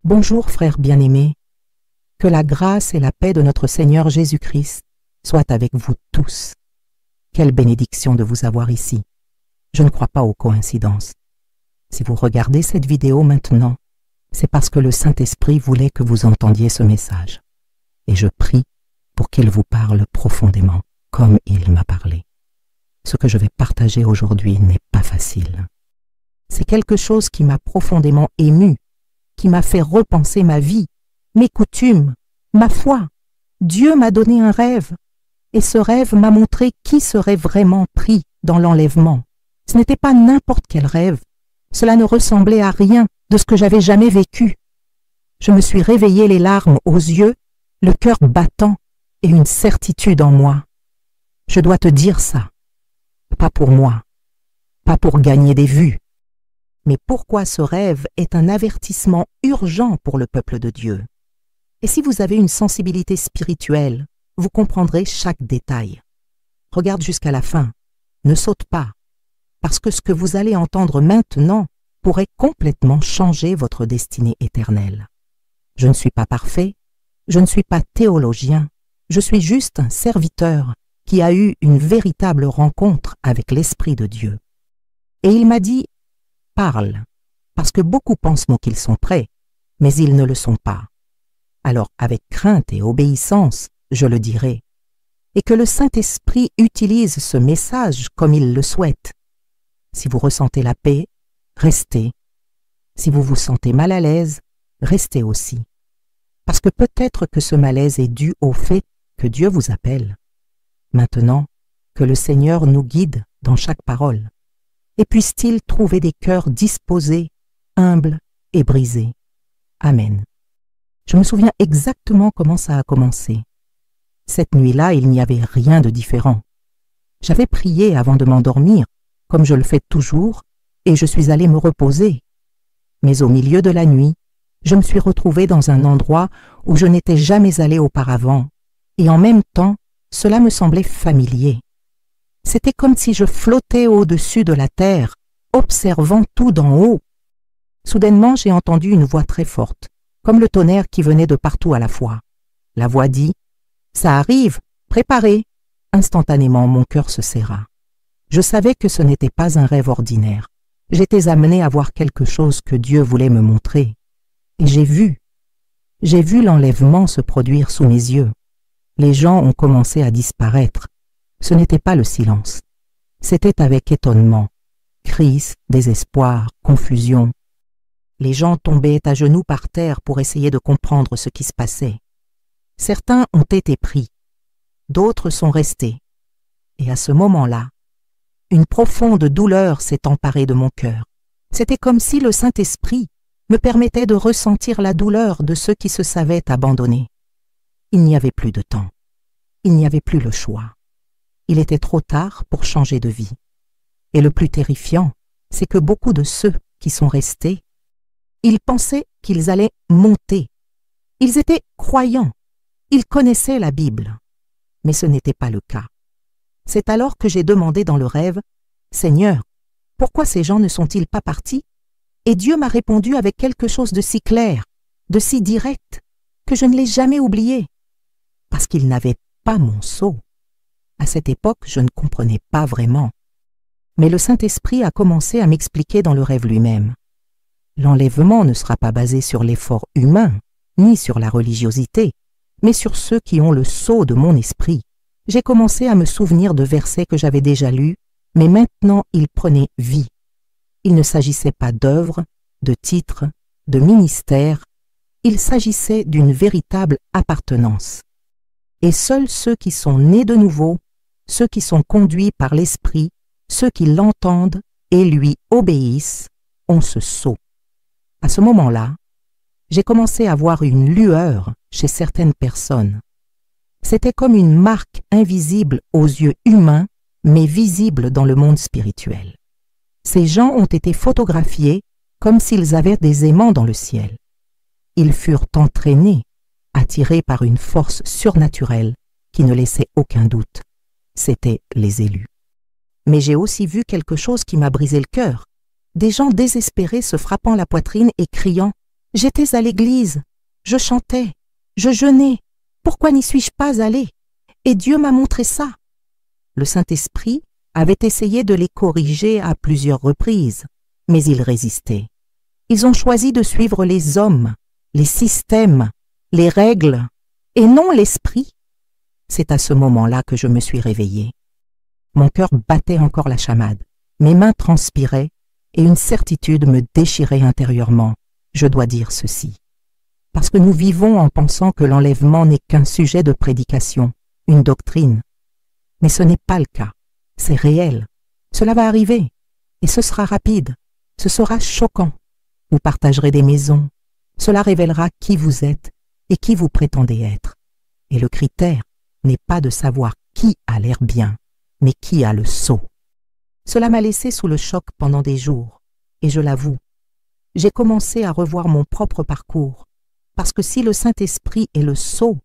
Bonjour frères bien-aimés, que la grâce et la paix de notre Seigneur Jésus-Christ soient avec vous tous. Quelle bénédiction de vous avoir ici. Je ne crois pas aux coïncidences. Si vous regardez cette vidéo maintenant, c'est parce que le Saint-Esprit voulait que vous entendiez ce message. Et je prie pour qu'il vous parle profondément, comme il m'a parlé. Ce que je vais partager aujourd'hui n'est pas facile. C'est quelque chose qui m'a profondément ému, qui m'a fait repenser ma vie, mes coutumes, ma foi. Dieu m'a donné un rêve, et ce rêve m'a montré qui serait vraiment pris dans l'enlèvement. Ce n'était pas n'importe quel rêve, cela ne ressemblait à rien de ce que j'avais jamais vécu. Je me suis réveillée les larmes aux yeux, le cœur battant et une certitude en moi. Je dois te dire ça, pas pour moi, pas pour gagner des vues, mais pourquoi ce rêve est un avertissement urgent pour le peuple de Dieu. Et si vous avez une sensibilité spirituelle, vous comprendrez chaque détail. Regarde jusqu'à la fin, ne saute pas, parce que ce que vous allez entendre maintenant pourrait complètement changer votre destinée éternelle. Je ne suis pas parfait, je ne suis pas théologien, je suis juste un serviteur qui a eu une véritable rencontre avec l'Esprit de Dieu. Et il m'a dit, parle, parce que beaucoup pensent qu'ils sont prêts, mais ils ne le sont pas. Alors, avec crainte et obéissance, je le dirai, et que le Saint-Esprit utilise ce message comme il le souhaite. Si vous ressentez la paix, restez. Si vous vous sentez mal à l'aise, restez aussi. Parce que peut-être que ce malaise est dû au fait que Dieu vous appelle. Maintenant, que le Seigneur nous guide dans chaque parole. Et puisse-t-il trouver des cœurs disposés, humbles et brisés. Amen. Je me souviens exactement comment ça a commencé. Cette nuit-là, il n'y avait rien de différent. J'avais prié avant de m'endormir, comme je le fais toujours, et je suis allée me reposer. Mais au milieu de la nuit, je me suis retrouvée dans un endroit où je n'étais jamais allée auparavant, et en même temps, cela me semblait familier. C'était comme si je flottais au-dessus de la terre, observant tout d'en haut. Soudainement, j'ai entendu une voix très forte, comme le tonnerre qui venait de partout à la fois. La voix dit « Ça arrive, préparez !» Instantanément, mon cœur se serra. Je savais que ce n'était pas un rêve ordinaire. J'étais amenée à voir quelque chose que Dieu voulait me montrer. Et j'ai vu l'enlèvement se produire sous mes yeux. Les gens ont commencé à disparaître. Ce n'était pas le silence. C'était avec étonnement, crise, désespoir, confusion. Les gens tombaient à genoux par terre pour essayer de comprendre ce qui se passait. Certains ont été pris, d'autres sont restés. Et à ce moment-là, une profonde douleur s'est emparée de mon cœur. C'était comme si le Saint-Esprit me permettait de ressentir la douleur de ceux qui se savaient abandonnés. Il n'y avait plus de temps. Il n'y avait plus le choix. Il était trop tard pour changer de vie. Et le plus terrifiant, c'est que beaucoup de ceux qui sont restés, ils pensaient qu'ils allaient monter. Ils étaient croyants. Ils connaissaient la Bible. Mais ce n'était pas le cas. C'est alors que j'ai demandé dans le rêve, « Seigneur, pourquoi ces gens ne sont-ils pas partis ?» Et Dieu m'a répondu avec quelque chose de si clair, de si direct, que je ne l'ai jamais oublié. Parce qu'ils n'avaient pas mon sceau. À cette époque, je ne comprenais pas vraiment. Mais le Saint-Esprit a commencé à m'expliquer dans le rêve lui-même. L'enlèvement ne sera pas basé sur l'effort humain, ni sur la religiosité, mais sur ceux qui ont le sceau de mon esprit. J'ai commencé à me souvenir de versets que j'avais déjà lus, mais maintenant ils prenaient vie. Il ne s'agissait pas d'œuvres, de titres, de ministères, il s'agissait d'une véritable appartenance. Et seuls ceux qui sont nés de nouveau, ceux qui sont conduits par l'Esprit, ceux qui l'entendent et lui obéissent, ont ce sceau. À ce moment-là, j'ai commencé à voir une lueur chez certaines personnes. C'était comme une marque invisible aux yeux humains, mais visible dans le monde spirituel. Ces gens ont été photographiés comme s'ils avaient des aimants dans le ciel. Ils furent entraînés, attirés par une force surnaturelle qui ne laissait aucun doute. C'étaient les élus. Mais j'ai aussi vu quelque chose qui m'a brisé le cœur. Des gens désespérés se frappant la poitrine et criant J'étais à l'église, je chantais, je jeûnais. Pourquoi n'y suis-je pas allé? Et Dieu m'a montré ça. » Le Saint-Esprit avait essayé de les corriger à plusieurs reprises, mais ils résistaient. Ils ont choisi de suivre les hommes, les systèmes, les règles, et non l'Esprit. C'est à ce moment-là que je me suis réveillée. Mon cœur battait encore la chamade, mes mains transpiraient, et une certitude me déchirait intérieurement. Je dois dire ceci. Parce que nous vivons en pensant que l'enlèvement n'est qu'un sujet de prédication, une doctrine. Mais ce n'est pas le cas. C'est réel. Cela va arriver. Et ce sera rapide. Ce sera choquant. Vous partagerez des maisons. Cela révélera qui vous êtes et qui vous prétendez être. Et le critère n'est pas de savoir qui a l'air bien, mais qui a le sceau. Cela m'a laissé sous le choc pendant des jours. Et je l'avoue, j'ai commencé à revoir mon propre parcours. Parce que si le Saint-Esprit est le sceau,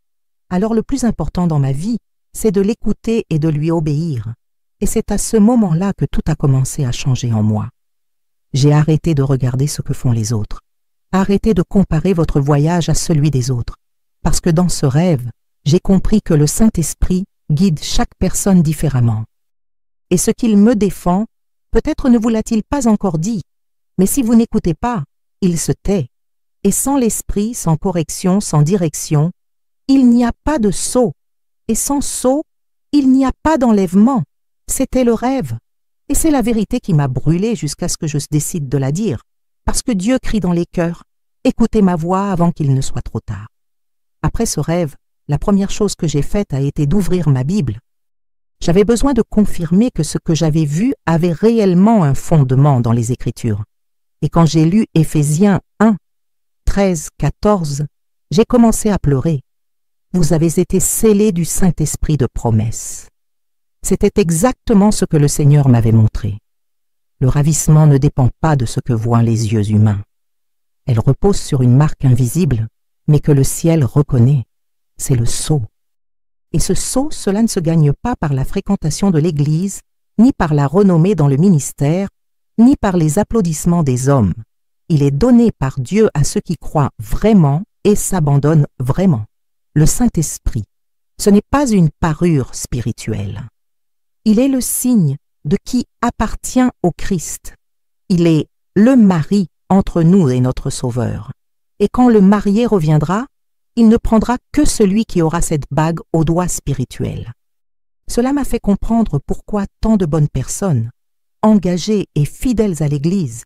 alors le plus important dans ma vie, c'est de l'écouter et de lui obéir. Et c'est à ce moment-là que tout a commencé à changer en moi. J'ai arrêté de regarder ce que font les autres. Arrêtez de comparer votre voyage à celui des autres. Parce que dans ce rêve, j'ai compris que le Saint-Esprit guide chaque personne différemment. Et ce qu'il me défend, peut-être ne vous l'a-t-il pas encore dit, mais si vous n'écoutez pas, il se tait. Et sans l'Esprit, sans correction, sans direction, il n'y a pas de sceau. Et sans sceau, il n'y a pas d'enlèvement. C'était le rêve. Et c'est la vérité qui m'a brûlée jusqu'à ce que je décide de la dire. Parce que Dieu crie dans les cœurs. Écoutez ma voix avant qu'il ne soit trop tard. Après ce rêve, la première chose que j'ai faite a été d'ouvrir ma Bible. J'avais besoin de confirmer que ce que j'avais vu avait réellement un fondement dans les Écritures. Et quand j'ai lu Éphésiens 1, 13, 14, j'ai commencé à pleurer. Vous avez été scellés du Saint-Esprit de promesse. C'était exactement ce que le Seigneur m'avait montré. Le ravissement ne dépend pas de ce que voient les yeux humains. Elle repose sur une marque invisible, mais que le ciel reconnaît. C'est le sceau. Et ce sceau, cela ne se gagne pas par la fréquentation de l'Église, ni par la renommée dans le ministère, ni par les applaudissements des hommes. Il est donné par Dieu à ceux qui croient vraiment et s'abandonnent vraiment. Le Saint-Esprit, ce n'est pas une parure spirituelle. Il est le signe de qui appartient au Christ. Il est le mari entre nous et notre Sauveur. Et quand le marié reviendra, il ne prendra que celui qui aura cette bague au doigt spirituel. Cela m'a fait comprendre pourquoi tant de bonnes personnes, engagées et fidèles à l'Église,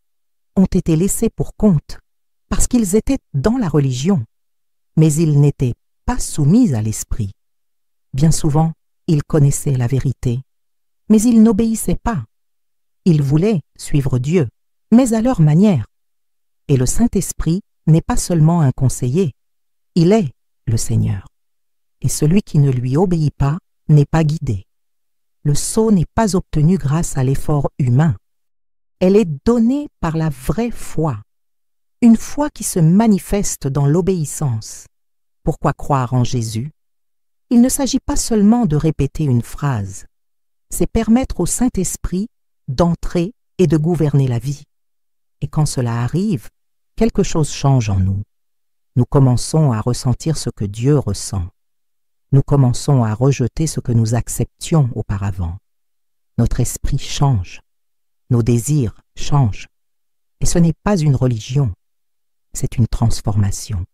ont été laissés pour compte, parce qu'ils étaient dans la religion, mais ils n'étaient pas soumis à l'Esprit. Bien souvent, ils connaissaient la vérité, mais ils n'obéissaient pas. Ils voulaient suivre Dieu, mais à leur manière. Et le Saint-Esprit n'est pas seulement un conseiller, il est le Seigneur. Et celui qui ne lui obéit pas n'est pas guidé. Le sceau n'est pas obtenu grâce à l'effort humain. Elle est donnée par la vraie foi, une foi qui se manifeste dans l'obéissance. Pourquoi croire en Jésus? Il ne s'agit pas seulement de répéter une phrase, c'est permettre au Saint-Esprit d'entrer et de gouverner la vie. Et quand cela arrive, quelque chose change en nous. Nous commençons à ressentir ce que Dieu ressent. Nous commençons à rejeter ce que nous acceptions auparavant. Notre esprit change. Nos désirs changent. Et ce n'est pas une religion, c'est une transformation.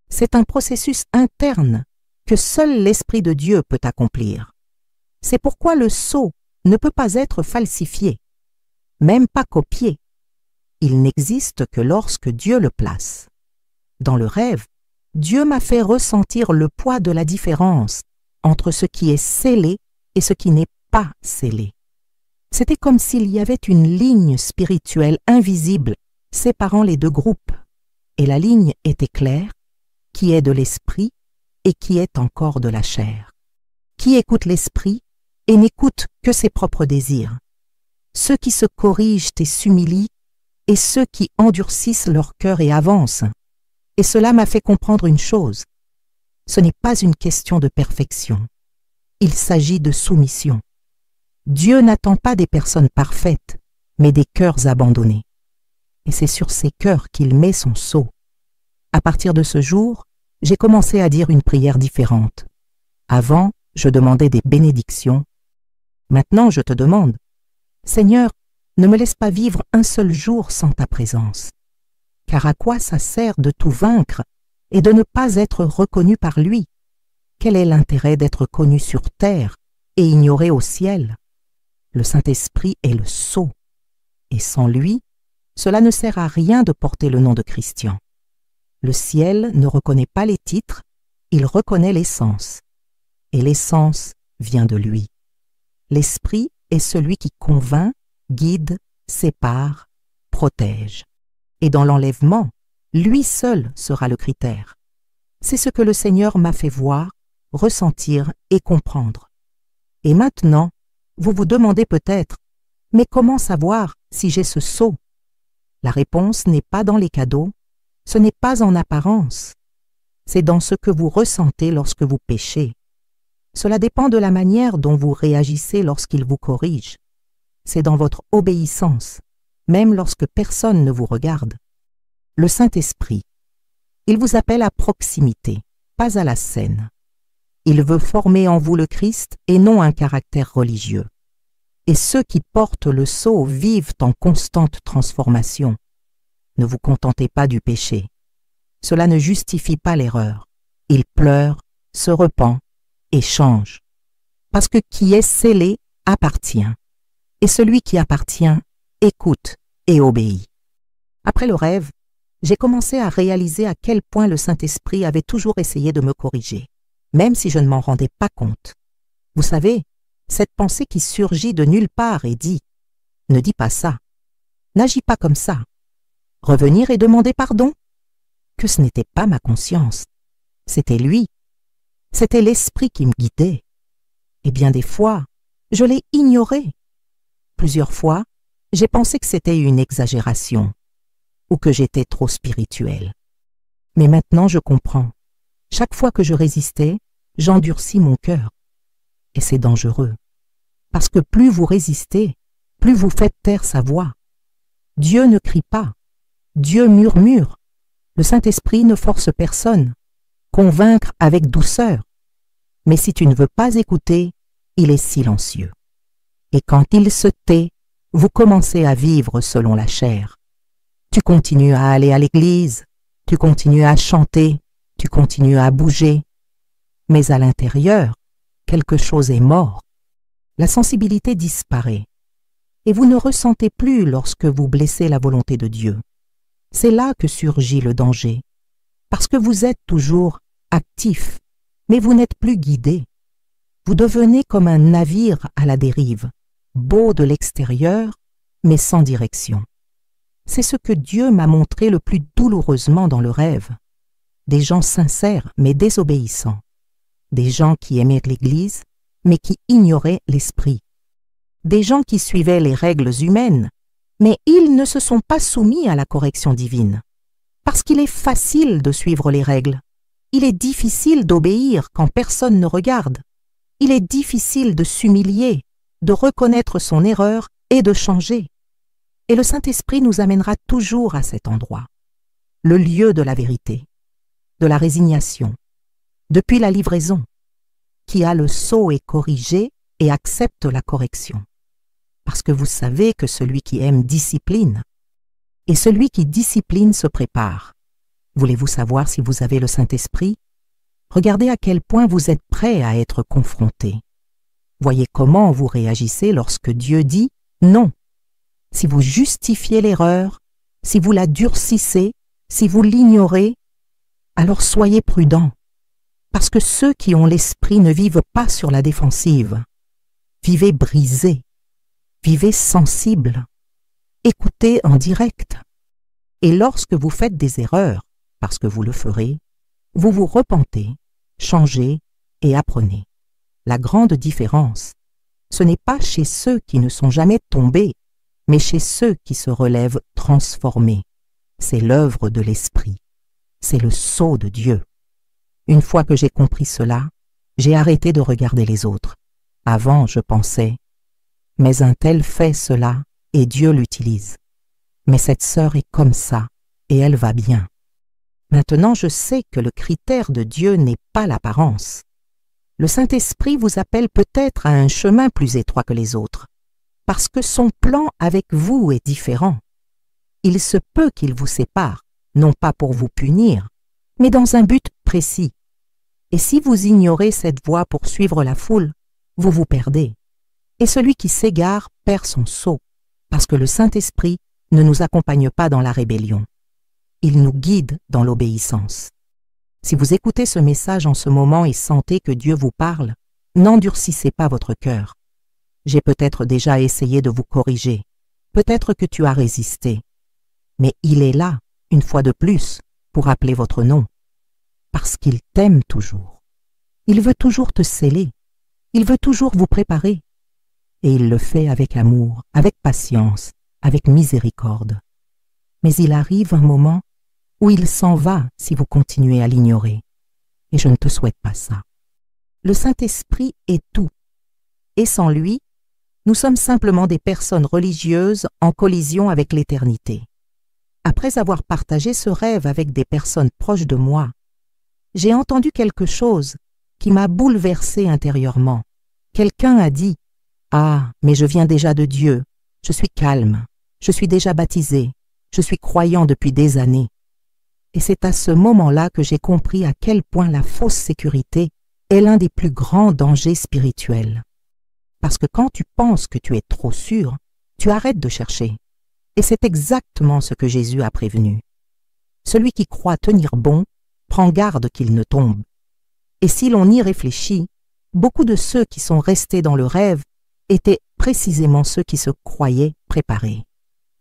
C'est un processus interne que seul l'Esprit de Dieu peut accomplir. C'est pourquoi le sceau ne peut pas être falsifié, même pas copié. Il n'existe que lorsque Dieu le place. Dans le rêve, Dieu m'a fait ressentir le poids de la différence entre ce qui est scellé et ce qui n'est pas scellé. C'était comme s'il y avait une ligne spirituelle invisible séparant les deux groupes, et la ligne était claire, qui est de l'esprit et qui est encore de la chair. Qui écoute l'esprit et n'écoute que ses propres désirs. Ceux qui se corrigent et s'humilient, et ceux qui endurcissent leur cœur et avancent. Et cela m'a fait comprendre une chose. Ce n'est pas une question de perfection. Il s'agit de soumission. Dieu n'attend pas des personnes parfaites, mais des cœurs abandonnés. Et c'est sur ces cœurs qu'il met son sceau. À partir de ce jour, j'ai commencé à dire une prière différente. Avant, je demandais des bénédictions. Maintenant, je te demande, Seigneur, ne me laisse pas vivre un seul jour sans ta présence. Car à quoi ça sert de tout vaincre et de ne pas être reconnu par lui? Quel est l'intérêt d'être connu sur terre et ignoré au ciel? Le Saint-Esprit est le sceau, et sans lui, cela ne sert à rien de porter le nom de Christian. Le ciel ne reconnaît pas les titres, il reconnaît l'essence. Et l'essence vient de lui. L'Esprit est celui qui convainc, guide, sépare, protège. Et dans l'enlèvement, lui seul sera le critère. C'est ce que le Seigneur m'a fait voir, ressentir et comprendre. Et maintenant, vous vous demandez peut-être, mais comment savoir si j'ai ce sceau? La réponse n'est pas dans les cadeaux, ce n'est pas en apparence, c'est dans ce que vous ressentez lorsque vous péchez. Cela dépend de la manière dont vous réagissez lorsqu'il vous corrige. C'est dans votre obéissance, même lorsque personne ne vous regarde. Le Saint-Esprit, il vous appelle à proximité, pas à la scène. Il veut former en vous le Christ et non un caractère religieux. Et ceux qui portent le sceau vivent en constante transformation. Ne vous contentez pas du péché. Cela ne justifie pas l'erreur. Il pleure, se repent et change. Parce que qui est scellé appartient. Et celui qui appartient écoute et obéit. Après le rêve, j'ai commencé à réaliser à quel point le Saint-Esprit avait toujours essayé de me corriger, même si je ne m'en rendais pas compte. Vous savez, cette pensée qui surgit de nulle part et dit « Ne dis pas ça, n'agis pas comme ça », revenir et demander pardon, que ce n'était pas ma conscience, c'était lui, c'était l'Esprit qui me guidait. Et bien des fois, je l'ai ignoré. Plusieurs fois, j'ai pensé que c'était une exagération ou que j'étais trop spirituel. Mais maintenant je comprends. Chaque fois que je résistais, j'endurcis mon cœur. Et c'est dangereux. Parce que plus vous résistez, plus vous faites taire sa voix. Dieu ne crie pas. Dieu murmure. Le Saint-Esprit ne force personne. Convaincre avec douceur. Mais si tu ne veux pas écouter, il est silencieux. Et quand il se tait, vous commencez à vivre selon la chair. Tu continues à aller à l'église, tu continues à chanter, tu continues à bouger. Mais à l'intérieur, quelque chose est mort. La sensibilité disparaît. Et vous ne ressentez plus lorsque vous blessez la volonté de Dieu. C'est là que surgit le danger. Parce que vous êtes toujours actif, mais vous n'êtes plus guidé. Vous devenez comme un navire à la dérive, beau de l'extérieur, mais sans direction. C'est ce que Dieu m'a montré le plus douloureusement dans le rêve. Des gens sincères, mais désobéissants. Des gens qui aimaient l'Église, mais qui ignoraient l'Esprit. Des gens qui suivaient les règles humaines, mais ils ne se sont pas soumis à la correction divine. Parce qu'il est facile de suivre les règles. Il est difficile d'obéir quand personne ne regarde. Il est difficile de s'humilier, de reconnaître son erreur et de changer. Et le Saint-Esprit nous amènera toujours à cet endroit, le lieu de la vérité, de la résignation, depuis la livraison, qui a le sceau est corrigé et accepte la correction. Parce que vous savez que celui qui aime discipline, et celui qui discipline se prépare. Voulez-vous savoir si vous avez le Saint-Esprit? Regardez à quel point vous êtes prêt à être confronté. Voyez comment vous réagissez lorsque Dieu dit « non ». Si vous justifiez l'erreur, si vous la durcissez, si vous l'ignorez, alors soyez prudents, parce que ceux qui ont l'esprit ne vivent pas sur la défensive. Vivez brisés, vivez sensibles, écoutez en direct. Et lorsque vous faites des erreurs, parce que vous le ferez, vous vous repentez, changez et apprenez. La grande différence, ce n'est pas chez ceux qui ne sont jamais tombés, mais chez ceux qui se relèvent transformés. C'est l'œuvre de l'Esprit. C'est le sceau de Dieu. Une fois que j'ai compris cela, j'ai arrêté de regarder les autres. Avant, je pensais, mais un tel fait cela et Dieu l'utilise. Mais cette sœur est comme ça et elle va bien. Maintenant, je sais que le critère de Dieu n'est pas l'apparence. Le Saint-Esprit vous appelle peut-être à un chemin plus étroit que les autres, parce que son plan avec vous est différent. Il se peut qu'il vous sépare, non pas pour vous punir, mais dans un but précis. Et si vous ignorez cette voie pour suivre la foule, vous vous perdez. Et celui qui s'égare perd son sceau, parce que le Saint-Esprit ne nous accompagne pas dans la rébellion. Il nous guide dans l'obéissance. Si vous écoutez ce message en ce moment et sentez que Dieu vous parle, n'endurcissez pas votre cœur. J'ai peut-être déjà essayé de vous corriger, peut-être que tu as résisté, mais il est là, une fois de plus, pour appeler votre nom, parce qu'il t'aime toujours. Il veut toujours te sceller, il veut toujours vous préparer, et il le fait avec amour, avec patience, avec miséricorde. Mais il arrive un moment où il s'en va si vous continuez à l'ignorer, et je ne te souhaite pas ça. Le Saint-Esprit est tout, et sans lui, nous sommes simplement des personnes religieuses en collision avec l'éternité. Après avoir partagé ce rêve avec des personnes proches de moi, j'ai entendu quelque chose qui m'a bouleversé intérieurement. Quelqu'un a dit « Ah, mais je viens déjà de Dieu, je suis calme, je suis déjà baptisé, je suis croyant depuis des années. » Et c'est à ce moment-là que j'ai compris à quel point la fausse sécurité est l'un des plus grands dangers spirituels. Parce que quand tu penses que tu es trop sûr, tu arrêtes de chercher. Et c'est exactement ce que Jésus a prévenu. Celui qui croit tenir bon, prend garde qu'il ne tombe. Et si l'on y réfléchit, beaucoup de ceux qui sont restés dans le rêve étaient précisément ceux qui se croyaient préparés.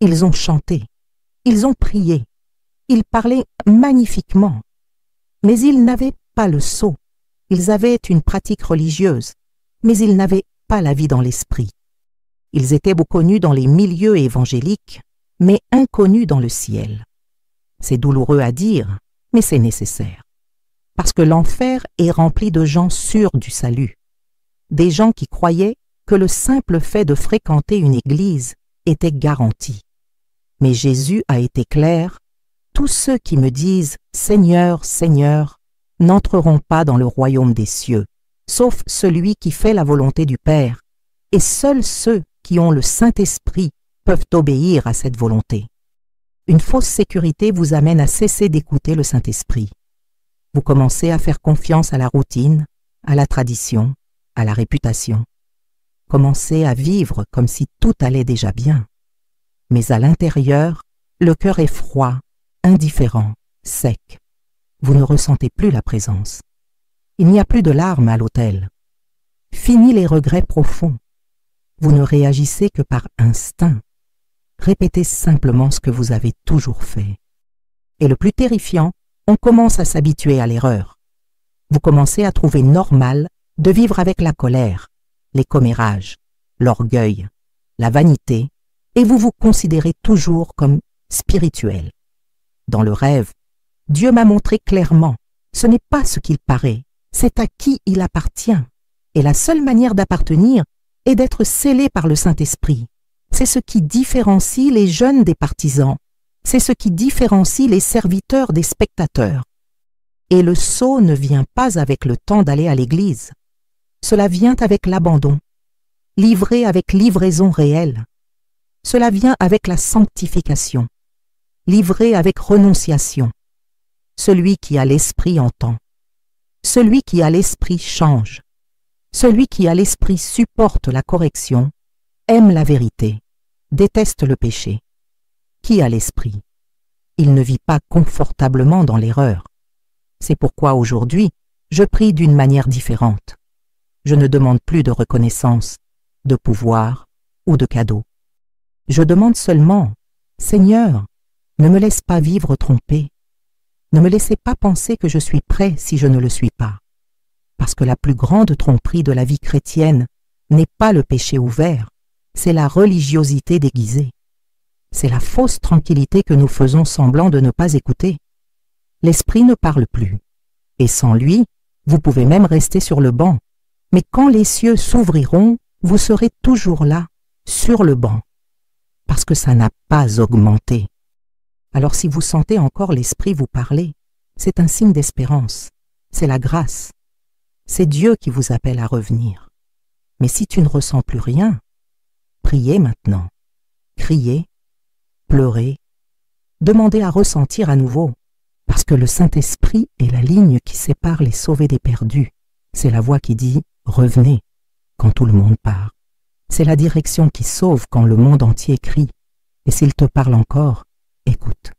Ils ont chanté, ils ont prié, ils parlaient magnifiquement, mais ils n'avaient pas le sceau. Ils avaient une pratique religieuse, mais ils n'avaient pas la vie dans l'esprit. Ils étaient connus dans les milieux évangéliques, mais inconnus dans le ciel. C'est douloureux à dire, mais c'est nécessaire. Parce que l'enfer est rempli de gens sûrs du salut. Des gens qui croyaient que le simple fait de fréquenter une église était garanti. Mais Jésus a été clair, tous ceux qui me disent « Seigneur, Seigneur » n'entreront pas dans le royaume des cieux, sauf celui qui fait la volonté du Père, et seuls ceux qui ont le Saint-Esprit peuvent obéir à cette volonté. Une fausse sécurité vous amène à cesser d'écouter le Saint-Esprit. Vous commencez à faire confiance à la routine, à la tradition, à la réputation. Commencez à vivre comme si tout allait déjà bien. Mais à l'intérieur, le cœur est froid, indifférent, sec. Vous ne ressentez plus la présence. Il n'y a plus de larmes à l'autel. Fini les regrets profonds. Vous ne réagissez que par instinct. Répétez simplement ce que vous avez toujours fait. Et le plus terrifiant, on commence à s'habituer à l'erreur. Vous commencez à trouver normal de vivre avec la colère, les commérages, l'orgueil, la vanité, et vous vous considérez toujours comme spirituel. Dans le rêve, Dieu m'a montré clairement, ce n'est pas ce qu'il paraît, c'est à qui il appartient. Et la seule manière d'appartenir est d'être scellé par le Saint-Esprit. C'est ce qui différencie les jeunes des partisans. C'est ce qui différencie les serviteurs des spectateurs. Et le sceau ne vient pas avec le temps d'aller à l'église. Cela vient avec l'abandon, livré avec livraison réelle. Cela vient avec la sanctification, livré avec renonciation. Celui qui a l'esprit entend. Celui qui a l'esprit change. Celui qui a l'esprit supporte la correction, aime la vérité, déteste le péché. Qui a l'esprit? Il ne vit pas confortablement dans l'erreur. C'est pourquoi aujourd'hui, je prie d'une manière différente. Je ne demande plus de reconnaissance, de pouvoir ou de cadeaux. Je demande seulement, Seigneur, ne me laisse pas vivre trompé. Ne me laissez pas penser que je suis prêt si je ne le suis pas. Parce que la plus grande tromperie de la vie chrétienne n'est pas le péché ouvert, c'est la religiosité déguisée. C'est la fausse tranquillité que nous faisons semblant de ne pas écouter. L'esprit ne parle plus. Et sans lui, vous pouvez même rester sur le banc. Mais quand les cieux s'ouvriront, vous serez toujours là, sur le banc. Parce que ça n'a pas augmenté. Alors si vous sentez encore l'esprit vous parler, C'est un signe d'espérance, c'est la grâce. C'est Dieu qui vous appelle à revenir. Mais si tu ne ressens plus rien, priez maintenant, criez, pleurez, demandez à ressentir à nouveau, parce que le Saint-Esprit est la ligne qui sépare les sauvés des perdus. C'est la voix qui dit « Revenez » quand tout le monde part. C'est la direction qui sauve quand le monde entier crie. Et s'il te parle encore, écoute.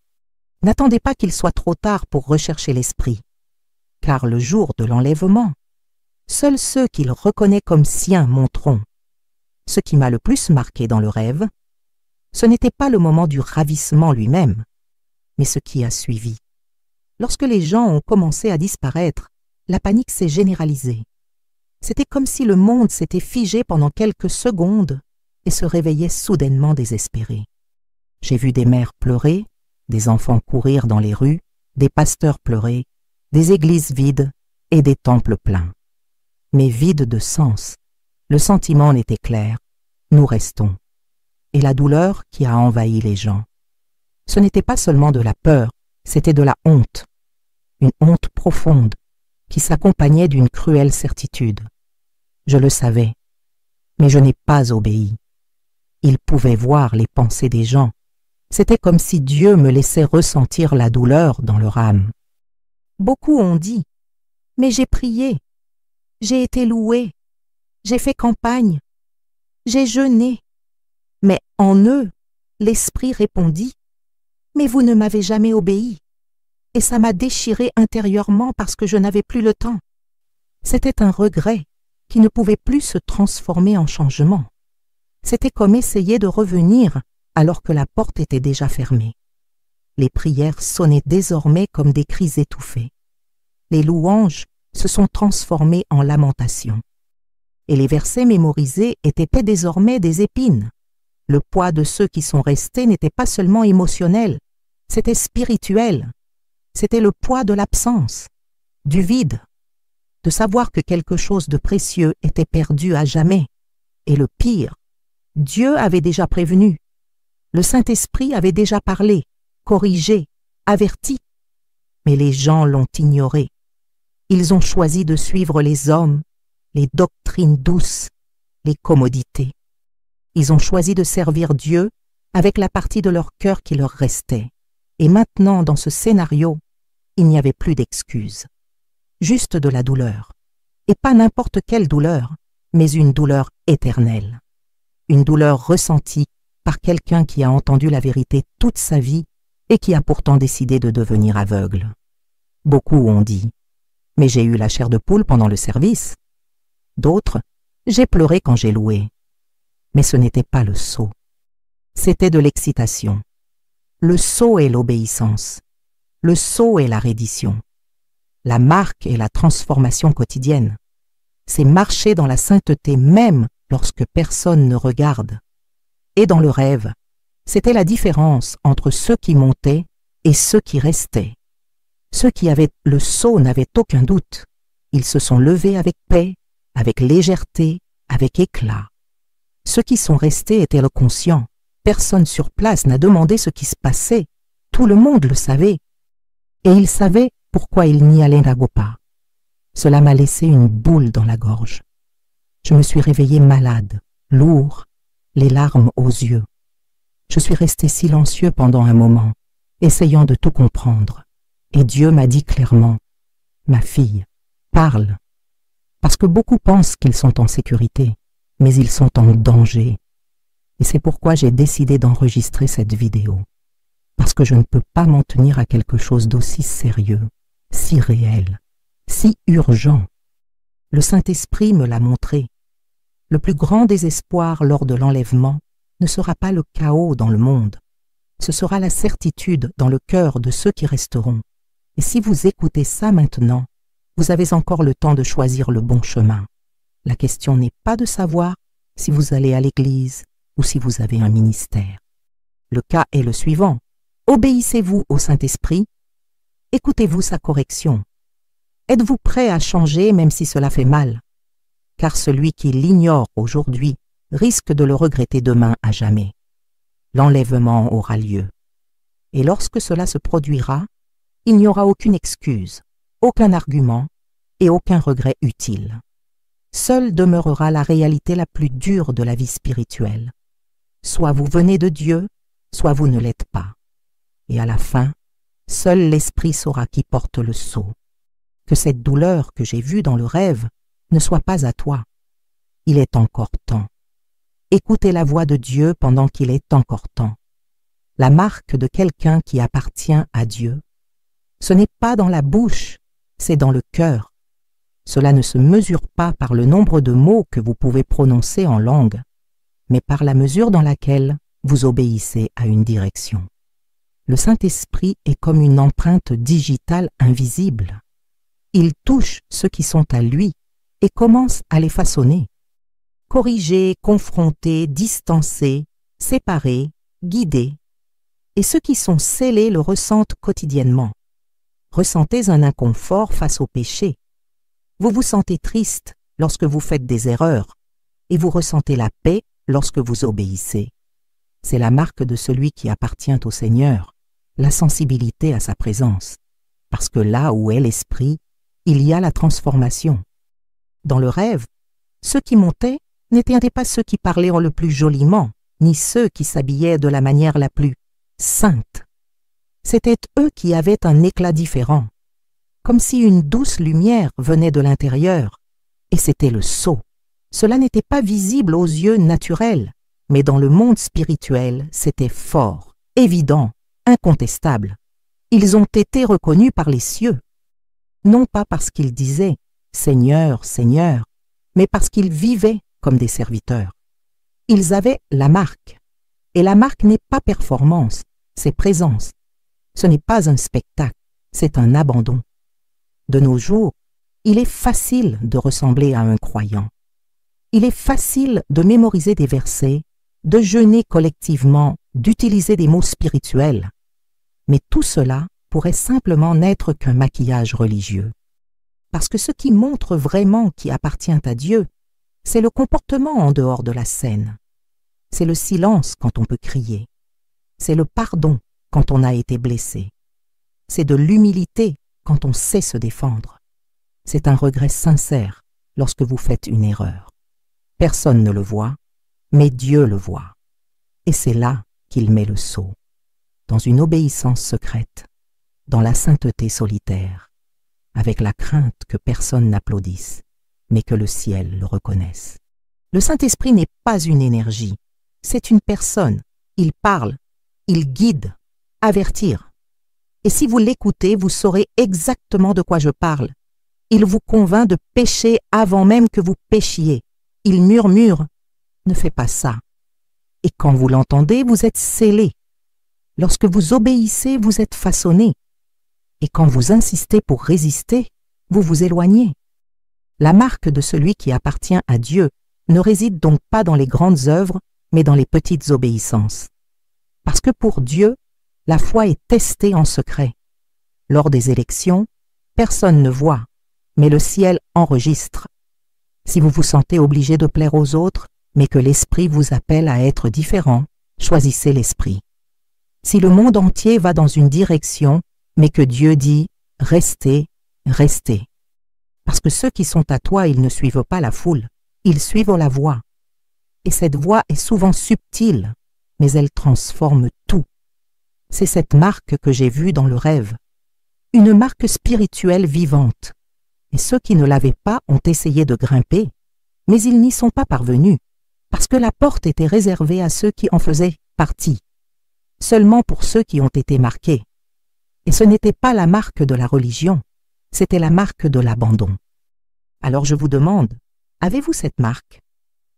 N'attendez pas qu'il soit trop tard pour rechercher l'Esprit, car le jour de l'enlèvement, seuls ceux qu'il reconnaît comme siens monteront. Ce qui m'a le plus marqué dans le rêve, ce n'était pas le moment du ravissement lui-même, mais ce qui a suivi. Lorsque les gens ont commencé à disparaître, la panique s'est généralisée. C'était comme si le monde s'était figé pendant quelques secondes et se réveillait soudainement désespéré. J'ai vu des mères pleurer, des enfants courir dans les rues, des pasteurs pleurer, des églises vides et des temples pleins. Mais vides de sens, le sentiment n'était clair, nous restons. Et la douleur qui a envahi les gens. Ce n'était pas seulement de la peur, c'était de la honte. Une honte profonde qui s'accompagnait d'une cruelle certitude. Je le savais, mais je n'ai pas obéi. Il pouvait voir les pensées des gens. C'était comme si Dieu me laissait ressentir la douleur dans leur âme. Beaucoup ont dit, mais j'ai prié, j'ai été loué, j'ai fait campagne, j'ai jeûné. Mais en eux, l'Esprit répondit, mais vous ne m'avez jamais obéi. Et ça m'a déchiré intérieurement parce que je n'avais plus le temps. C'était un regret qui ne pouvait plus se transformer en changement. C'était comme essayer de revenir alors que la porte était déjà fermée. Les prières sonnaient désormais comme des cris étouffés. Les louanges se sont transformées en lamentations. Et les versets mémorisés étaient désormais des épines. Le poids de ceux qui sont restés n'était pas seulement émotionnel, c'était spirituel. C'était le poids de l'absence, du vide, de savoir que quelque chose de précieux était perdu à jamais. Et le pire, Dieu avait déjà prévenu. Le Saint-Esprit avait déjà parlé, corrigé, averti. Mais les gens l'ont ignoré. Ils ont choisi de suivre les hommes, les doctrines douces, les commodités. Ils ont choisi de servir Dieu avec la partie de leur cœur qui leur restait. Et maintenant, dans ce scénario, il n'y avait plus d'excuses. Juste de la douleur. Et pas n'importe quelle douleur, mais une douleur éternelle. Une douleur ressentie par quelqu'un qui a entendu la vérité toute sa vie et qui a pourtant décidé de devenir aveugle. Beaucoup ont dit « Mais j'ai eu la chair de poule pendant le service ». D'autres « J'ai pleuré quand j'ai loué ». Mais ce n'était pas le sceau. C'était de l'excitation. Le sceau est l'obéissance. Le sceau est la reddition. La marque est la transformation quotidienne. C'est marcher dans la sainteté même lorsque personne ne regarde. Et dans le rêve, c'était la différence entre ceux qui montaient et ceux qui restaient. Ceux qui avaient le sceau n'avaient aucun doute. Ils se sont levés avec paix, avec légèreté, avec éclat. Ceux qui sont restés étaient le conscient. Personne sur place n'a demandé ce qui se passait. Tout le monde le savait. Et ils savaient pourquoi ils n'y allaient pas. Cela m'a laissé une boule dans la gorge. Je me suis réveillé malade, lourd, les larmes aux yeux. Je suis resté silencieux pendant un moment, essayant de tout comprendre. Et Dieu m'a dit clairement, « Ma fille, parle. » Parce que beaucoup pensent qu'ils sont en sécurité, mais ils sont en danger. Et c'est pourquoi j'ai décidé d'enregistrer cette vidéo. Parce que je ne peux pas m'en tenir à quelque chose d'aussi sérieux, si réel, si urgent. Le Saint-Esprit me l'a montré. Le plus grand désespoir lors de l'enlèvement ne sera pas le chaos dans le monde. Ce sera la certitude dans le cœur de ceux qui resteront. Et si vous écoutez ça maintenant, vous avez encore le temps de choisir le bon chemin. La question n'est pas de savoir si vous allez à l'église ou si vous avez un ministère. Le cas est le suivant. Obéissez-vous au Saint-Esprit? Écoutez-vous sa correction? Êtes-vous prêt à changer même si cela fait mal? Car celui qui l'ignore aujourd'hui risque de le regretter demain à jamais. L'enlèvement aura lieu. Et lorsque cela se produira, il n'y aura aucune excuse, aucun argument et aucun regret utile. Seule demeurera la réalité la plus dure de la vie spirituelle. Soit vous venez de Dieu, soit vous ne l'êtes pas. Et à la fin, seul l'Esprit saura qui porte le sceau. Que cette douleur que j'ai vue dans le rêve ne soit pas à toi. Il est encore temps. Écoutez la voix de Dieu pendant qu'il est encore temps. La marque de quelqu'un qui appartient à Dieu, ce n'est pas dans la bouche, c'est dans le cœur. Cela ne se mesure pas par le nombre de mots que vous pouvez prononcer en langue, mais par la mesure dans laquelle vous obéissez à une direction. Le Saint-Esprit est comme une empreinte digitale invisible. Il touche ceux qui sont à lui et commence à les façonner. Corriger, confronter, distancer, séparer, guider. Et ceux qui sont scellés le ressentent quotidiennement. Ressentez un inconfort face au péché. Vous vous sentez triste lorsque vous faites des erreurs et vous ressentez la paix lorsque vous obéissez. C'est la marque de celui qui appartient au Seigneur, la sensibilité à sa présence, parce que là où est l'esprit, il y a la transformation. Dans le rêve, ceux qui montaient n'étaient pas ceux qui parlaient le plus joliment, ni ceux qui s'habillaient de la manière la plus sainte. C'étaient eux qui avaient un éclat différent, comme si une douce lumière venait de l'intérieur, et c'était le sceau. Cela n'était pas visible aux yeux naturels, mais dans le monde spirituel, c'était fort, évident, incontestable. Ils ont été reconnus par les cieux, non pas parce qu'ils disaient « Seigneur, Seigneur », mais parce qu'ils vivaient comme des serviteurs. Ils avaient la marque, et la marque n'est pas performance, c'est présence. Ce n'est pas un spectacle, c'est un abandon. De nos jours, il est facile de ressembler à un croyant. Il est facile de mémoriser des versets, de jeûner collectivement, d'utiliser des mots spirituels. Mais tout cela pourrait simplement n'être qu'un maquillage religieux. Parce que ce qui montre vraiment qui appartient à Dieu, c'est le comportement en dehors de la scène. C'est le silence quand on peut crier. C'est le pardon quand on a été blessé. C'est de l'humilité quand on sait se défendre. C'est un regret sincère lorsque vous faites une erreur. Personne ne le voit, mais Dieu le voit. Et c'est là qu'il met le sceau, dans une obéissance secrète, dans la sainteté solitaire, avec la crainte que personne n'applaudisse, mais que le ciel le reconnaisse. Le Saint-Esprit n'est pas une énergie, c'est une personne. Il parle, il guide, avertir. Et si vous l'écoutez, vous saurez exactement de quoi je parle. Il vous convainc de pécher avant même que vous péchiez. Il murmure, ne fais pas ça. Et quand vous l'entendez, vous êtes scellé. Lorsque vous obéissez, vous êtes façonné. Et quand vous insistez pour résister, vous vous éloignez. La marque de celui qui appartient à Dieu ne réside donc pas dans les grandes œuvres, mais dans les petites obéissances. Parce que pour Dieu, la foi est testée en secret. Lors des élections, personne ne voit, mais le ciel enregistre. Si vous vous sentez obligé de plaire aux autres, mais que l'Esprit vous appelle à être différent, choisissez l'Esprit. Si le monde entier va dans une direction, mais que Dieu dit « restez, restez ». Parce que ceux qui sont à toi, ils ne suivent pas la foule, ils suivent la voix. Et cette voix est souvent subtile, mais elle transforme tout. C'est cette marque que j'ai vue dans le rêve. Une marque spirituelle vivante. Et ceux qui ne l'avaient pas ont essayé de grimper, mais ils n'y sont pas parvenus, parce que la porte était réservée à ceux qui en faisaient partie, seulement pour ceux qui ont été marqués. Et ce n'était pas la marque de la religion, c'était la marque de l'abandon. Alors je vous demande, avez-vous cette marque?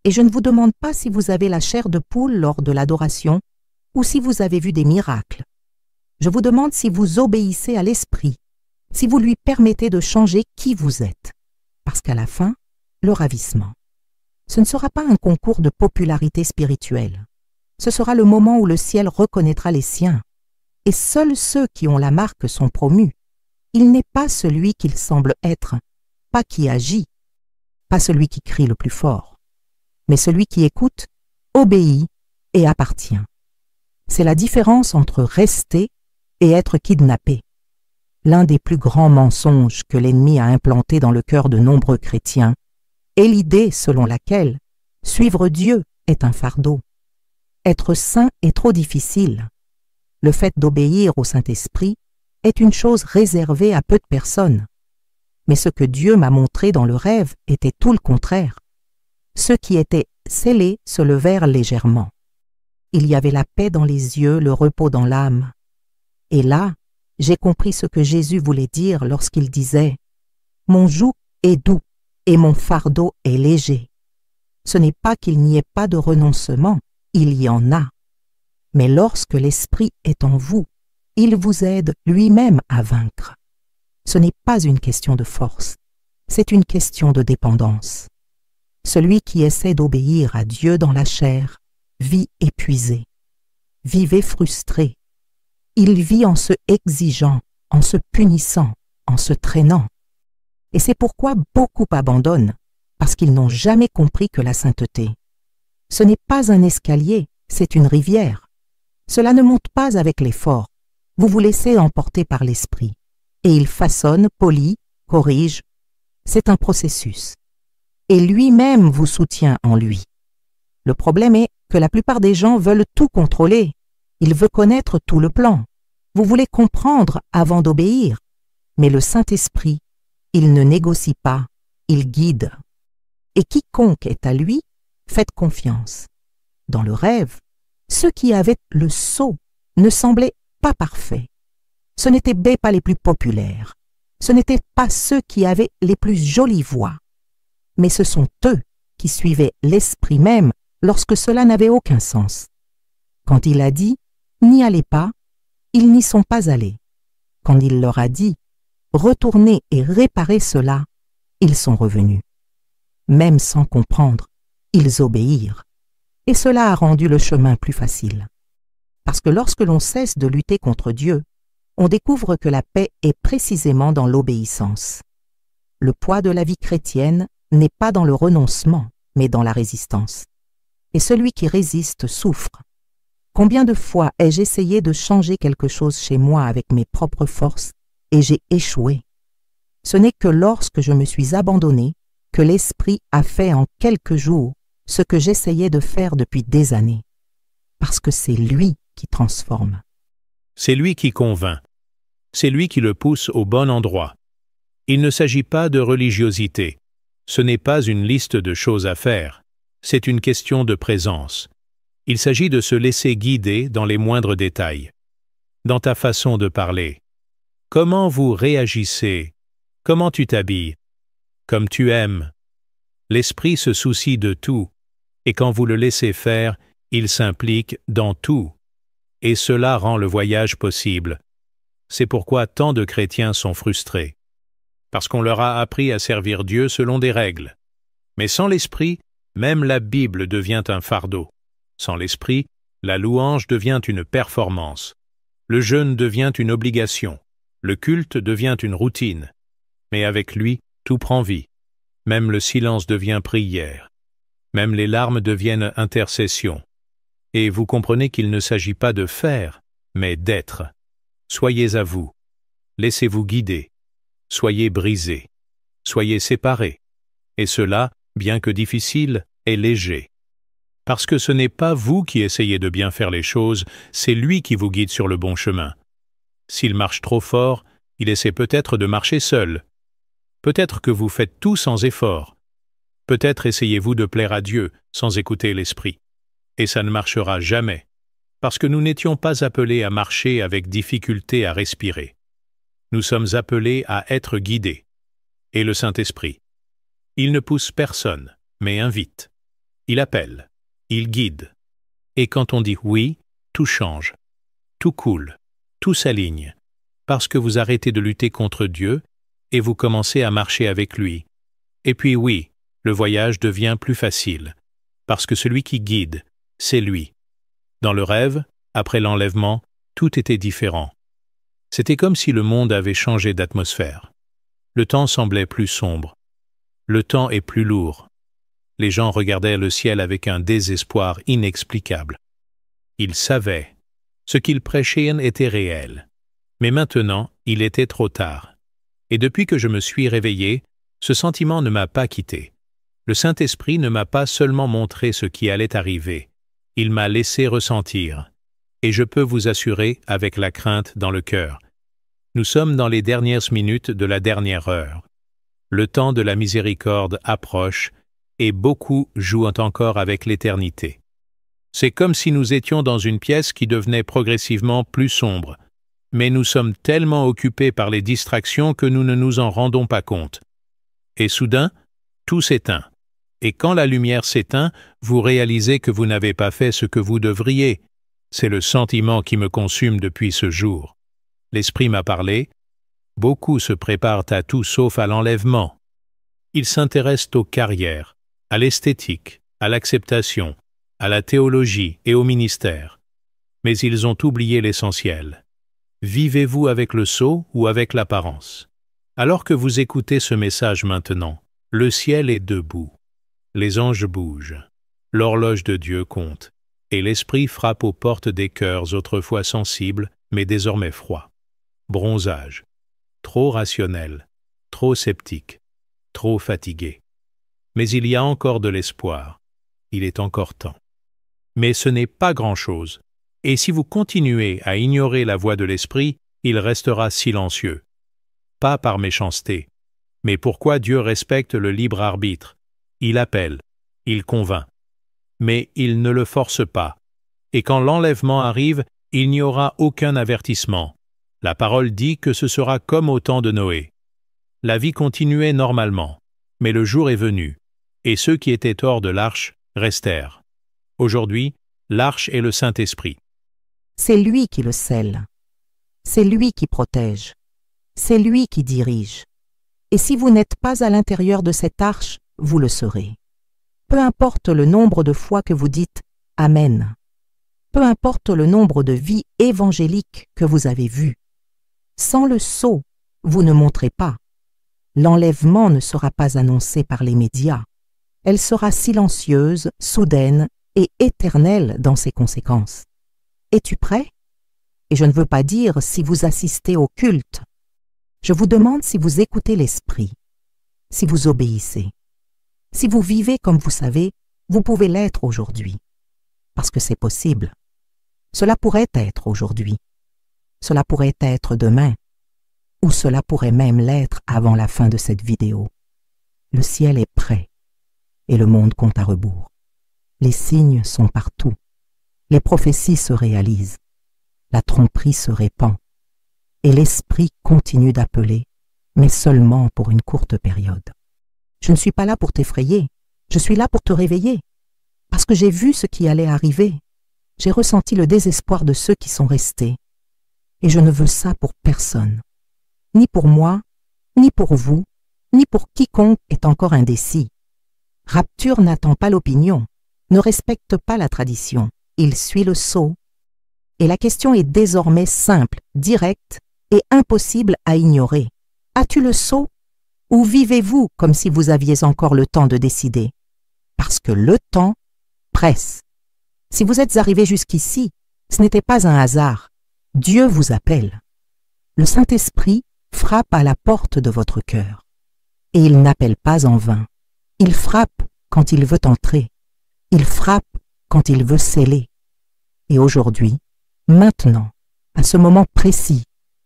Et je ne vous demande pas si vous avez la chair de poule lors de l'adoration ou si vous avez vu des miracles. Je vous demande si vous obéissez à l'Esprit, si vous lui permettez de changer qui vous êtes. Parce qu'à la fin, le ravissement. Ce ne sera pas un concours de popularité spirituelle. Ce sera le moment où le ciel reconnaîtra les siens. Et seuls ceux qui ont la marque sont promus. Il n'est pas celui qu'il semble être, pas qui agit, pas celui qui crie le plus fort, mais celui qui écoute, obéit et appartient. C'est la différence entre rester et être kidnappé. l'un des plus grands mensonges que l'ennemi a implanté dans le cœur de nombreux chrétiens est l'idée selon laquelle suivre Dieu est un fardeau. Être saint est trop difficile. Le fait d'obéir au Saint-Esprit est une chose réservée à peu de personnes. Mais ce que Dieu m'a montré dans le rêve était tout le contraire. Ceux qui étaient scellés se levèrent légèrement. Il y avait la paix dans les yeux, le repos dans l'âme. Et là, j'ai compris ce que Jésus voulait dire lorsqu'il disait « Mon joug est doux et mon fardeau est léger ». Ce n'est pas qu'il n'y ait pas de renoncement, il y en a. Mais lorsque l'Esprit est en vous, il vous aide lui-même à vaincre. Ce n'est pas une question de force, c'est une question de dépendance. Celui qui essaie d'obéir à Dieu dans la chair vit épuisé, vivez frustré. Il vit en se exigeant, en se punissant, en se traînant. Et c'est pourquoi beaucoup abandonnent, parce qu'ils n'ont jamais compris que la sainteté, ce n'est pas un escalier, c'est une rivière. Cela ne monte pas avec l'effort. Vous vous laissez emporter par l'esprit. Et il façonne, polit, corrige. C'est un processus. Et lui-même vous soutient en lui. Le problème est que la plupart des gens veulent tout contrôler. Ils veulent connaître tout le plan. Vous voulez comprendre avant d'obéir. Mais le Saint-Esprit, il ne négocie pas, il guide. Et quiconque est à lui, faites confiance. Dans le rêve, ceux qui avaient le sceau ne semblaient pas parfaits. Ce n'étaient pas les plus populaires. Ce n'étaient pas ceux qui avaient les plus jolies voix. Mais ce sont eux qui suivaient l'esprit même lorsque cela n'avait aucun sens. Quand il a dit « n'y allez pas », ils n'y sont pas allés. Quand il leur a dit « retournez et réparez cela », ils sont revenus. Même sans comprendre, ils obéirent. Et cela a rendu le chemin plus facile. Parce que lorsque l'on cesse de lutter contre Dieu, on découvre que la paix est précisément dans l'obéissance. Le poids de la vie chrétienne n'est pas dans le renoncement, mais dans la résistance. Et celui qui résiste souffre. Combien de fois ai-je essayé de changer quelque chose chez moi avec mes propres forces et j'ai échoué? Ce n'est que lorsque je me suis abandonné que l'Esprit a fait en quelques jours ce que j'essayais de faire depuis des années. Parce que c'est lui qui transforme. C'est lui qui convainc. C'est lui qui le pousse au bon endroit. Il ne s'agit pas de religiosité. Ce n'est pas une liste de choses à faire. C'est une question de présence. Il s'agit de se laisser guider dans les moindres détails. Dans ta façon de parler. Comment vous réagissez? Comment tu t'habilles? Comme tu aimes. L'Esprit se soucie de tout, et quand vous le laissez faire, il s'implique dans tout. Et cela rend le voyage possible. C'est pourquoi tant de chrétiens sont frustrés. Parce qu'on leur a appris à servir Dieu selon des règles. Mais sans l'Esprit, même la Bible devient un fardeau. Sans l'Esprit, la louange devient une performance. Le jeûne devient une obligation. Le culte devient une routine. Mais avec lui, tout prend vie. Même le silence devient prière. Même les larmes deviennent intercession. Et vous comprenez qu'il ne s'agit pas de faire, mais d'être. Soyez à vous. Laissez-vous guider. Soyez brisés. Soyez séparés. Et cela, bien que difficile, est léger. Parce que ce n'est pas vous qui essayez de bien faire les choses, c'est lui qui vous guide sur le bon chemin. S'il marche trop fort, il essaie peut-être de marcher seul. Peut-être que vous faites tout sans effort. Peut-être essayez-vous de plaire à Dieu sans écouter l'Esprit. Et ça ne marchera jamais, parce que nous n'étions pas appelés à marcher avec difficulté à respirer. Nous sommes appelés à être guidés. Et le Saint-Esprit, il ne pousse personne, mais invite. Il appelle, il guide. Et quand on dit oui, tout change, tout coule, tout s'aligne, parce que vous arrêtez de lutter contre Dieu et vous commencez à marcher avec lui. Et puis oui, le voyage devient plus facile, parce que celui qui guide, c'est lui. Dans le rêve, après l'enlèvement, tout était différent. C'était comme si le monde avait changé d'atmosphère. Le temps semblait plus sombre. Le temps est plus lourd. Les gens regardaient le ciel avec un désespoir inexplicable. Ils savaient. Ce qu'ils prêchaient était réel. Mais maintenant, il était trop tard. Et depuis que je me suis réveillé, ce sentiment ne m'a pas quitté. Le Saint-Esprit ne m'a pas seulement montré ce qui allait arriver, il m'a laissé ressentir. Et je peux vous assurer, avec la crainte dans le cœur, nous sommes dans les dernières minutes de la dernière heure. Le temps de la miséricorde approche, et beaucoup jouent encore avec l'éternité. C'est comme si nous étions dans une pièce qui devenait progressivement plus sombre, mais nous sommes tellement occupés par les distractions que nous ne nous en rendons pas compte. Et soudain, tout s'éteint. Et quand la lumière s'éteint, vous réalisez que vous n'avez pas fait ce que vous devriez. C'est le sentiment qui me consume depuis ce jour. L'Esprit m'a parlé. Beaucoup se préparent à tout sauf à l'enlèvement. Ils s'intéressent aux carrières, à l'esthétique, à l'acceptation, à la théologie et au ministère. Mais ils ont oublié l'essentiel. Vivez-vous avec le sceau ou avec l'apparence? Alors que vous écoutez ce message maintenant, le ciel est debout. Les anges bougent. L'horloge de Dieu compte. Et l'Esprit frappe aux portes des cœurs autrefois sensibles, mais désormais froids. Bronzage. Trop rationnel. Trop sceptique. Trop fatigué. Mais il y a encore de l'espoir. Il est encore temps. Mais ce n'est pas grand-chose. Et si vous continuez à ignorer la voix de l'Esprit, il restera silencieux. Pas par méchanceté. Mais pourquoi Dieu respecte le libre arbitre? Il appelle, il convainc. Mais il ne le force pas. Et quand l'enlèvement arrive, il n'y aura aucun avertissement. La parole dit que ce sera comme au temps de Noé. La vie continuait normalement, mais le jour est venu, et ceux qui étaient hors de l'arche restèrent. Aujourd'hui, l'arche est le Saint-Esprit. C'est lui qui le scelle. C'est lui qui protège. C'est lui qui dirige. Et si vous n'êtes pas à l'intérieur de cette arche, vous le serez. Peu importe le nombre de fois que vous dites « Amen », peu importe le nombre de vies évangéliques que vous avez vues, sans le sceau, vous ne montrez pas. L'enlèvement ne sera pas annoncé par les médias. Elle sera silencieuse, soudaine et éternelle dans ses conséquences. Es-tu prêt? Et je ne veux pas dire si vous assistez au culte. Je vous demande si vous écoutez l'Esprit, si vous obéissez. Si vous vivez comme vous savez, vous pouvez l'être aujourd'hui. Parce que c'est possible. Cela pourrait être aujourd'hui. Cela pourrait être demain. Ou cela pourrait même l'être avant la fin de cette vidéo. Le ciel est prêt. Et le monde compte à rebours. Les signes sont partout. Les prophéties se réalisent. La tromperie se répand. Et l'Esprit continue d'appeler, mais seulement pour une courte période. Je ne suis pas là pour t'effrayer, je suis là pour te réveiller. Parce que j'ai vu ce qui allait arriver. J'ai ressenti le désespoir de ceux qui sont restés. Et je ne veux ça pour personne. Ni pour moi, ni pour vous, ni pour quiconque est encore indécis. Rapture n'attend pas l'opinion, ne respecte pas la tradition, il suit le sceau. Et la question est désormais simple, directe et impossible à ignorer. As-tu le sceau? Ou vivez-vous comme si vous aviez encore le temps de décider? Parce que le temps presse. Si vous êtes arrivé jusqu'ici, ce n'était pas un hasard. Dieu vous appelle. Le Saint-Esprit frappe à la porte de votre cœur. Et il n'appelle pas en vain. Il frappe quand il veut entrer. Il frappe quand il veut sceller. Et aujourd'hui, maintenant, à ce moment précis,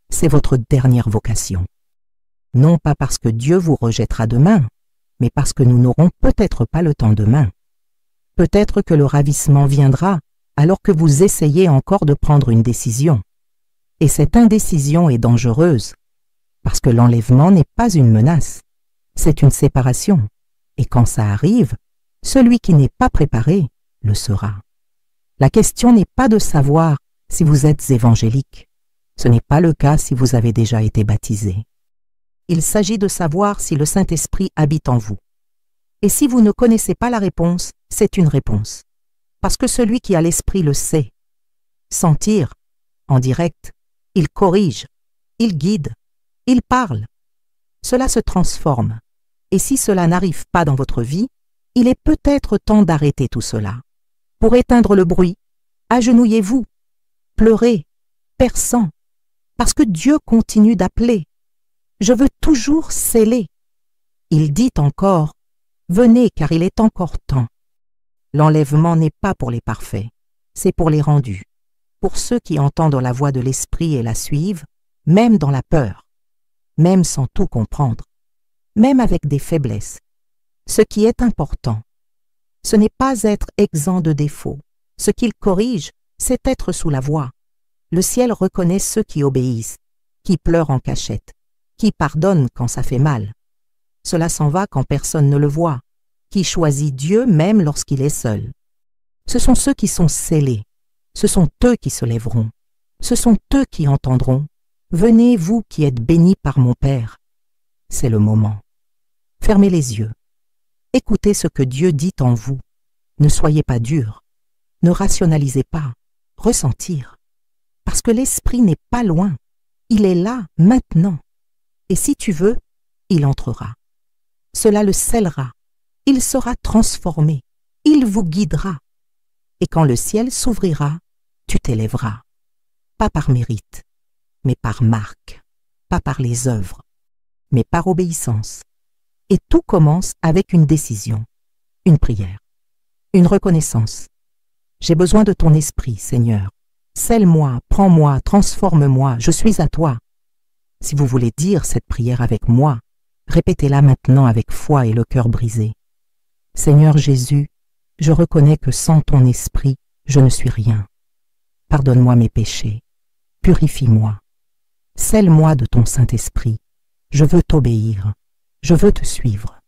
c'est votre dernière vocation. Non pas parce que Dieu vous rejettera demain, mais parce que nous n'aurons peut-être pas le temps demain. Peut-être que le ravissement viendra alors que vous essayez encore de prendre une décision. Et cette indécision est dangereuse, parce que l'enlèvement n'est pas une menace, c'est une séparation. Et quand ça arrive, celui qui n'est pas préparé le sera. La question n'est pas de savoir si vous êtes évangélique. Ce n'est pas le cas si vous avez déjà été baptisé. Il s'agit de savoir si le Saint-Esprit habite en vous. Et si vous ne connaissez pas la réponse, c'est une réponse. Parce que celui qui a l'Esprit le sait. Sentir, en direct, il corrige, il guide, il parle. Cela se transforme. Et si cela n'arrive pas dans votre vie, il est peut-être temps d'arrêter tout cela. Pour éteindre le bruit, agenouillez-vous, pleurez, perçant, Parce que Dieu continue d'appeler. Je veux toujours sceller. Il dit encore, venez car il est encore temps. L'enlèvement n'est pas pour les parfaits, c'est pour les rendus, pour ceux qui entendent la voix de l'Esprit et la suivent, même dans la peur, même sans tout comprendre, même avec des faiblesses. Ce qui est important, ce n'est pas être exempt de défauts. Ce qu'il corrige, c'est être sous la voie. Le ciel reconnaît ceux qui obéissent, qui pleurent en cachette, qui pardonnent quand ça fait mal. Cela s'en va quand personne ne le voit, qui choisit Dieu même lorsqu'il est seul. Ce sont ceux qui sont scellés, ce sont eux qui se lèveront, ce sont eux qui entendront. Venez, vous qui êtes bénis par mon Père. C'est le moment. Fermez les yeux. Écoutez ce que Dieu dit en vous. Ne soyez pas durs. Ne rationalisez pas. Ressentir. Parce que l'Esprit n'est pas loin. Il est là, maintenant. Et si tu veux, il entrera. Cela le scellera. Il sera transformé. Il vous guidera. Et quand le ciel s'ouvrira, tu t'élèveras. Pas par mérite, mais par marque. Pas par les œuvres, mais par obéissance. Et tout commence avec une décision, une prière, une reconnaissance. J'ai besoin de ton esprit, Seigneur. Scelle-moi, prends-moi, transforme-moi, je suis à toi. Si vous voulez dire cette prière avec moi, répétez-la maintenant avec foi et le cœur brisé. Seigneur Jésus, je reconnais que sans ton esprit, je ne suis rien. Pardonne-moi mes péchés, purifie-moi. Scelle-moi de ton Saint-Esprit. Je veux t'obéir. Je veux te suivre.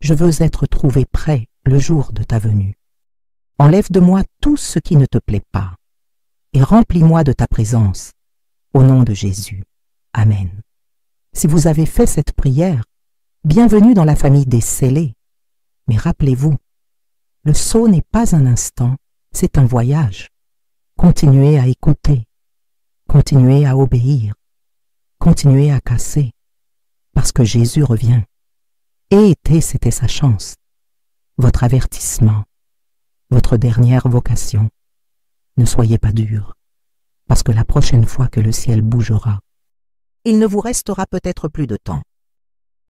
Je veux être trouvé prêt le jour de ta venue. Enlève de moi tout ce qui ne te plaît pas et remplis-moi de ta présence. Au nom de Jésus. Amen. Si vous avez fait cette prière, bienvenue dans la famille des scellés. Mais rappelez-vous, le saut n'est pas un instant, c'est un voyage. Continuez à écouter, continuez à obéir, continuez à casser, parce que Jésus revient. Et été, c'était sa chance, votre avertissement, votre dernière vocation. Ne soyez pas durs, parce que la prochaine fois que le ciel bougera, il ne vous restera peut-être plus de temps.